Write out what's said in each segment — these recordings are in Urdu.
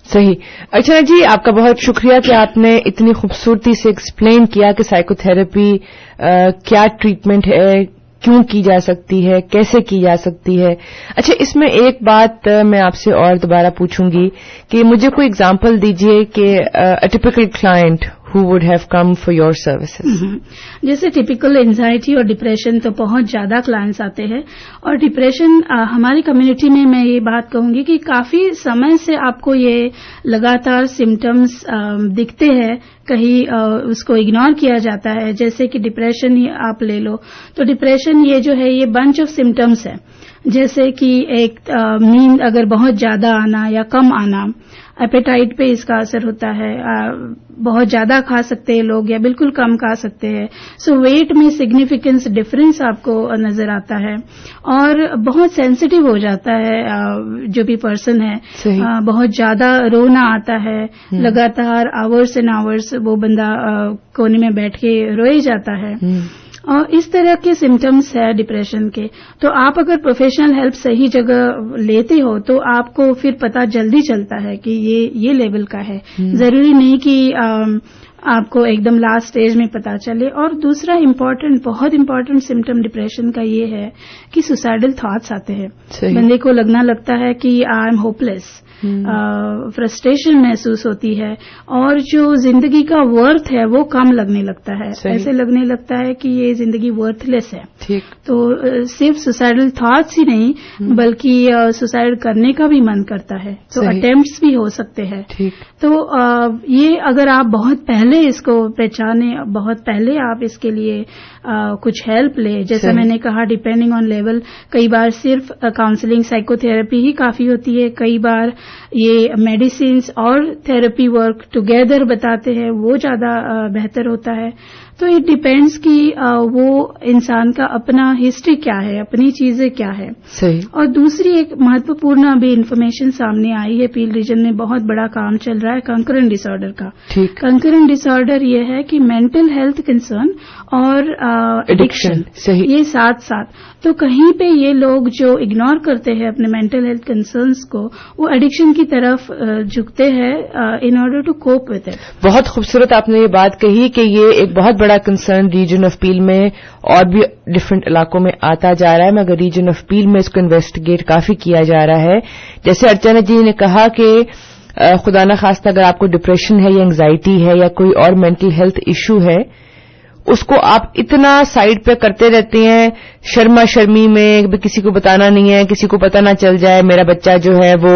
صحیح. اچھا جی، آپ کا بہت شکریہ کہ آپ نے اتنی خوبصورتی سے ایکسپلین کیا کہ سائیکو تھراپی کیا ٹریٹمنٹ ہے، کیوں کی جا سکتی ہے، کیسے کی جا سکتی ہے. اچھا، اس میں ایک بات میں آپ سے اور دوبارہ پوچھوں گی کہ مجھے کوئی اگزامپل دیجئے کہ typical client who would have come for your services. جیسے ٹپیکل اینزائٹی اور ڈپریشن تو بہت زیادہ کلائنٹس آتے ہیں، اور ڈپریشن ہماری کمیونٹی میں یہ بات کہوں گی کہ کافی سمے سے آپ کو یہ لگاتار سمٹمز دکھتے ہیں، کہیں اس کو اگنور کیا جاتا ہے. جیسے کہ ڈپریشن ہی آپ لے لو تو ڈپریشن یہ جو ہے یہ بنچ آف سمٹمز ہے. جیسے کہ ایک نیند اگر بہت زیادہ آنا یا کم آنا، ایپیٹائٹ پہ اس کا اثر ہوتا ہے. بہت زیادہ کھا سکتے ہیں لوگ یا بالکل کم کھا سکتے ہیں. سو ویٹ میں سگنیفیکنس ڈفرینس آپ کو نظر آتا ہے، اور بہت سینسٹیو ہو جاتا ہے جو بھی پرسن ہے. بہت زیادہ رونا آتا ہے، لگاتار آورس اینڈ آورس وہ بندہ کونے میں بیٹھ کے روئے جاتا ہے. اور اس طرح کے سمٹمز ہے ڈپریشن کے. تو آپ اگر پروفیشنل ہیلپ صحیح جگہ لیتے ہو تو آپ کو پھر پتہ جلدی چلتا ہے کہ یہ لیول کا ہے. ضروری نہیں کہ آپ کو ایک دم لاسٹ اسٹیج میں پتہ چلے. اور دوسرا بہت امپورٹنٹ سمٹم ڈپریشن کا یہ ہے کہ سوسائڈل تھاٹس آتے ہیں. بندے کو لگتا ہے کہ I am hope less, frustration محسوس ہوتی ہے، اور جو زندگی کا ورتھ ہے وہ کم لگنے لگتا ہے. ایسے لگنے لگتا ہے کہ یہ زندگی ورتھ لیس ہے. تو صرف سوسائڈل تھاٹس ہی نہیں بلکہ سوسائڈ کرنے کا بھی من کرتا ہے. تو اٹیمپٹس بھی ہو سکتے ہیں. تو یہ اگر آپ بہت پہلے اس کو پہچانے، بہت پہلے آپ اس کے لیے کچھ ہیلپ لیں. جیسا میں نے کہا ڈیپینڈنگ آن لیول، کئی بار صرف کاؤنسلنگ سائیکو تھراپی ہی کافی ہوتی ہے. کئی بار یہ میڈیسنس اور تھراپی ورک ٹوگیدر بتاتے ہیں، وہ زیادہ بہتر ہوتا ہے. تو اٹ ڈیپینڈس کہ وہ انسان کا اپنا ہسٹری کیا ہے، اپنی چیزیں کیا ہے. اور دوسری ایک مہتوپورن ابھی انفارمیشن سامنے آئی ہے، پیل ریجن میں بہت بڑا کام چل رہا ہے کنکرنٹ ڈس آرڈر کا. کنکرنٹ ڈس آرڈر یہ ہے کہ مینٹل ہیلتھ کنسرن اور ایڈکشن یہ ساتھ ساتھ. تو کہیں پہ یہ لوگ جو اگنور کرتے ہیں اپنے مینٹل ہیلتھ کنسرنس کو، وہ ایڈکشن کی طرف جھکتے ہیں in order to cope with it. بہت خوبصورت آپ نے یہ بات کہی کہ یہ ایک بہت بڑا کنسرن ریجن آف پیل میں اور بھی ڈفرینٹ علاقوں میں آتا جا رہا ہے، مگر ریجن آف پیل میں اس کو انویسٹیگیٹ کافی کیا جا رہا ہے. جیسے ارچنا جی نے کہا کہ خدا نخواستہ اگر آپ کو ڈپریشن ہے یا انگزائٹی ہے یا کوئی اور مینٹل ہیلتھ ایشو ہے، اس کو آپ اتنا سائڈ پہ کرتے رہتے ہیں شرما شرمی میں، کسی کو بتانا نہیں ہے، کسی کو پتہ نہ چل جائے میرا بچہ جو ہے وہ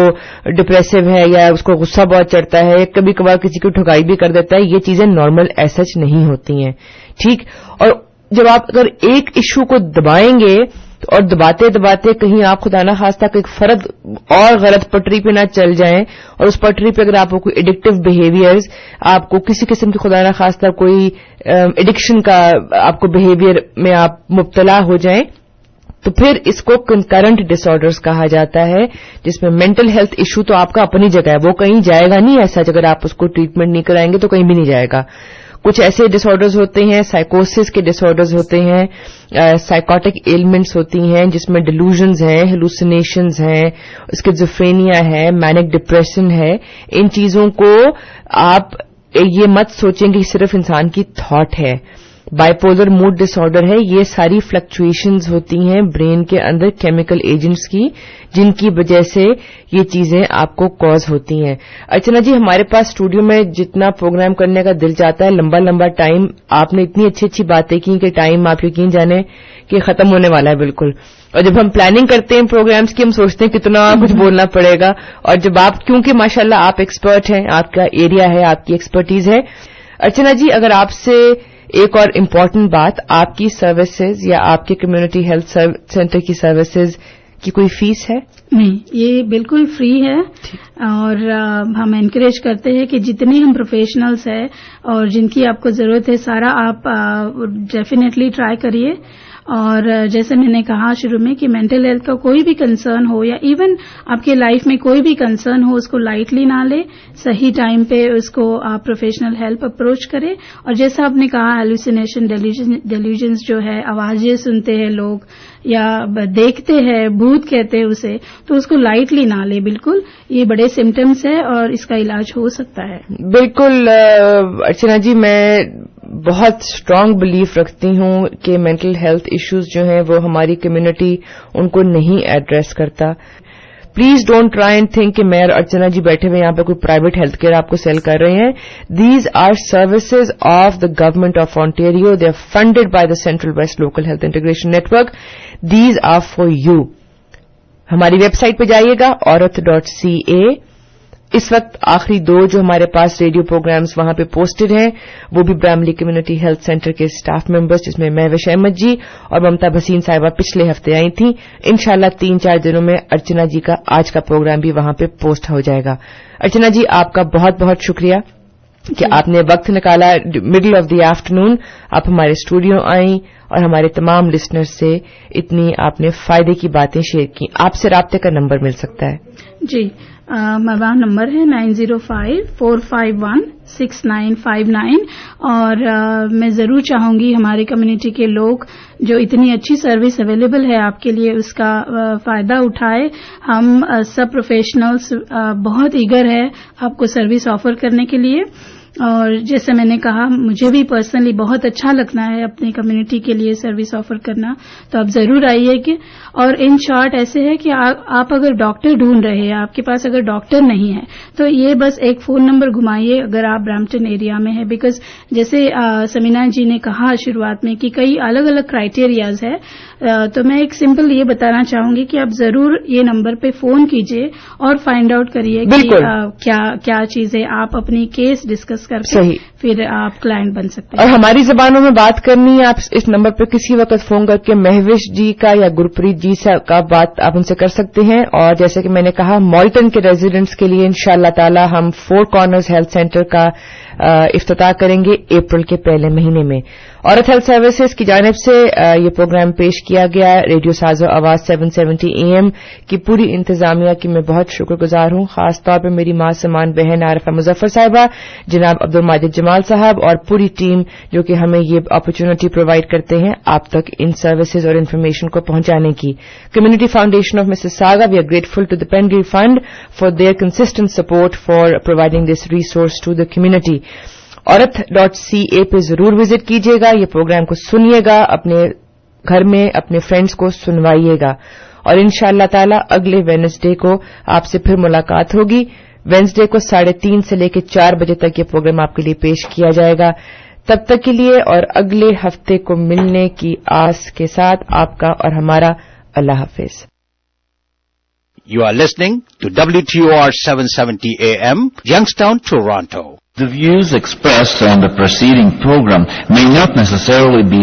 ڈپریسو ہے یا اس کو غصہ بہت چڑھتا ہے، کبھی کبھار کسی کو ٹھگائی بھی کر دیتا ہے. یہ چیزیں نارمل ایسچ نہیں ہوتی ہیں. ٹھیک. اور جب آپ اگر ایک ایشو کو دبائیں گے اور دباتے دباتے کہیں آپ خدا نہ خواستہ ایک فرد اور غلط پٹری پہ نہ چل جائیں، اور اس پٹری پہ اگر آپ کو کوئی ایڈکٹیو بہیویئرز، آپ کو کسی قسم کی خدا نہ خواستہ کوئی ایڈکشن کا آپ کو بہیویئر میں آپ مبتلا ہو جائیں، تو پھر اس کو کنکرنٹ ڈس آرڈرز کہا جاتا ہے، جس میں مینٹل ہیلتھ ایشو تو آپ کا اپنی جگہ ہے، وہ کہیں جائے گا نہیں. ایسا اگر آپ اس کو ٹریٹمنٹ نہیں کرائیں گے تو کہیں بھی نہیں جائے گا. کچھ ایسے ڈس آرڈرز ہوتے ہیں، سائیکوسس کے ڈس آرڈرز ہوتے ہیں، سائیکوٹک ایلمنٹس ہوتی ہیں جس میں ڈیلوژنز ہیں، ہیلوسینیشنز ہیں، اسکیزوفرینیا ہے، مینک ڈپریشن ہے. ان چیزوں کو آپ یہ مت سوچیں کہ صرف انسان کی تھاٹ ہے. بائیپولر موڈ ڈس آرڈر ہے، یہ ساری فلکچویشنز ہوتی ہیں برین کے اندر کیمیکل ایجنٹس کی، جن کی وجہ سے یہ چیزیں آپ کو کاز ہوتی ہیں. ارچنا جی، ہمارے پاس اسٹوڈیو میں جتنا پروگرام کرنے کا دل چاہتا ہے، لمبا لمبا ٹائم، آپ نے اتنی اچھی اچھی باتیں کی کہ ٹائم آپ یقین جانیں کہ ختم ہونے والا ہے بالکل. اور جب ہم پلاننگ کرتے ہیں پروگرامز کی، ہم سوچتے ہیں کتنا کچھ بولنا پڑے گا، اور جب آپ کیونکہ ماشاءاللہ آپ ایکسپرٹ ہیں، آپ کا ایریا ہے، آپ کی ایکسپرٹیز ہے. ارچنا جی، اگر آپ سے ایک اور امپورٹنٹ بات، آپ کی سروسز یا آپ کے کمیونٹی ہیلتھ سینٹر کی سروسز کی کوئی فیس ہے؟ نہیں، یہ بالکل فری ہے. اور ہم انکریج کرتے ہیں کہ جتنے ہم پروفیشنلز ہیں اور جن کی آپ کو ضرورت ہے، سارا آپ ڈیفینیٹلی ٹرائی کریے. اور جیسے میں نے کہا شروع میں کہ مینٹل ہیلتھ کا کوئی بھی کنسرن ہو یا ایون آپ کے لائف میں کوئی بھی کنسرن ہو اس کو لائٹلی نہ لے, صحیح ٹائم پہ اس کو آپ پروفیشنل ہیلپ اپروچ کریں. اور جیسا آپ نے کہا ہیلوسینیشن ڈیلیوژنس جو ہے, آوازیں سنتے ہیں لوگ یا دیکھتے ہیں, بھوت کہتے ہیں اسے, تو اس کو لائٹلی نہ لے. بالکل یہ بڑے سمٹمز ہے اور اس کا علاج ہو سکتا ہے. بالکل ارچنا جی, میں بہت اسٹرانگ بلیف رکھتی ہوں کہ مینٹل ہیلتھ ایشوز جو ہیں وہ ہماری کمیونٹی ان کو نہیں ایڈریس کرتا. Please don't try and think کہ میں اور ارچنا جی بیٹھے ہوئے یہاں پہ کوئی پرائیویٹ ہیلتھ کیئر آپ کو سیل کر رہے ہیں. These are services of the government of Ontario. They are funded by the Central West Local Health Integration Network. These are for you. ہماری ویب سائٹ پہ جائیے گا aurat.ca. اس وقت آخری 2 جو ہمارے پاس ریڈیو پروگرامز وہاں پہ پوسٹڈ ہیں وہ بھی براملی کمیونٹی ہیلتھ سینٹر کے اسٹاف ممبرز, جس میں مہوش احمد جی اور ممتا بھسین صاحبہ پچھلے ہفتے آئی تھیں. انشاءاللہ 3-4 دنوں میں ارچنا جی کا آج کا پروگرام بھی وہاں پہ پوسٹ ہو جائے گا. ارچنا جی آپ کا بہت بہت شکریہ کہ آپ نے وقت نکالا, مڈل آف دی آفٹرنون آپ ہمارے اسٹوڈیو آئیں اور ہمارے تمام لسنر سے اتنی آپ نے فائدے کی باتیں شیئر کی. آپ سے رابطے کا نمبر مل سکتا ہے؟ جی, میرا نمبر ہے 9054516959. اور میں ضرور چاہوں گی ہماری کمیونٹی کے لوگ جو اتنی اچھی سروس اویلیبل ہے آپ کے لیے اس کا فائدہ اٹھائے. ہم سب پروفیشنلز بہت ایگر ہے آپ کو سروس آفر کرنے کے لیے. اور جیسے میں نے کہا مجھے بھی پرسنلی بہت اچھا لگنا ہے اپنی کمیونٹی کے لیے سروس آفر کرنا, تو آپ ضرور آئیے. کہ اور ان شارٹ ایسے ہے کہ آپ اگر ڈاکٹر ڈھونڈ رہے ہیں, آپ کے پاس اگر ڈاکٹر نہیں ہے تو یہ بس ایک فون نمبر گھمائیے اگر آپ برامپٹن ایریا میں ہے. بیکاز جیسے سمینا جی نے کہا شروعات میں کہ کئی الگ الگ کرائیٹیریاز ہے, تو میں ایک سمپل یہ بتانا چاہوں گی کہ آپ ضرور یہ نمبر پہ فون کیجئے اور فائنڈ آؤٹ کریے کہ کیا چیزیں آپ اپنی کیس ڈسکس کر کے پھر آپ کلائنٹ بن سکتے ہیں. اور ہماری زبانوں میں بات کرنی ہے, آپ اس نمبر پہ کسی وقت فون کر کے مہوش جی کا یا گرپریت جی کا بات آپ ان سے کر سکتے ہیں. اور جیسے کہ میں نے کہا مالٹن کے ریزیڈنٹس کے لیے انشاءاللہ تعالی ہم 4 کارنرز ہیلتھ سینٹر کا افتتاح کریں گے اپریل کے پہلے مہینے میں. عورت ہیلتھ سروسز کی جانب سے یہ پروگرام پیش کیا گیا. ریڈیو ساز و آواز 770 AM کی پوری انتظامیہ کی میں بہت شکر گزار ہوں, خاص طور پہ میری ماں سمان بہن عارفہ مظفر صاحبہ, جناب عبدالماجد جمال صاحب اور پوری ٹیم جو کہ ہمیں یہ اپرچونٹی پرووائڈ کرتے ہیں آپ تک ان سروسز اور انفارمیشن کو پہنچانے کی. Community foundation of Mississauga, we are grateful to the Pendry fund for their consistent support for providing this resource to the community. aurat.ca پہ ضرور وزٹ کیجیے گا, یہ پروگرام کو سنیے گا, اپنے گھر میں اپنے فرینڈز کو سنوائیے گا. اور انشاءاللہ تعالی اگلے ویڈنسڈے کو آپ سے پھر ملاقات ہوگی. ویڈنسڈے کو 3:30 سے لے کے 4 بجے تک یہ پروگرام آپ کے لیے پیش کیا جائے گا. تب تک کے لیے اور اگلے ہفتے کو ملنے کی آس کے ساتھ آپ کا اور ہمارا اللہ حافظ. You are listening to WTOR 770 AM, Youngstown, Toronto. The views expressed on the preceding program may not necessarily be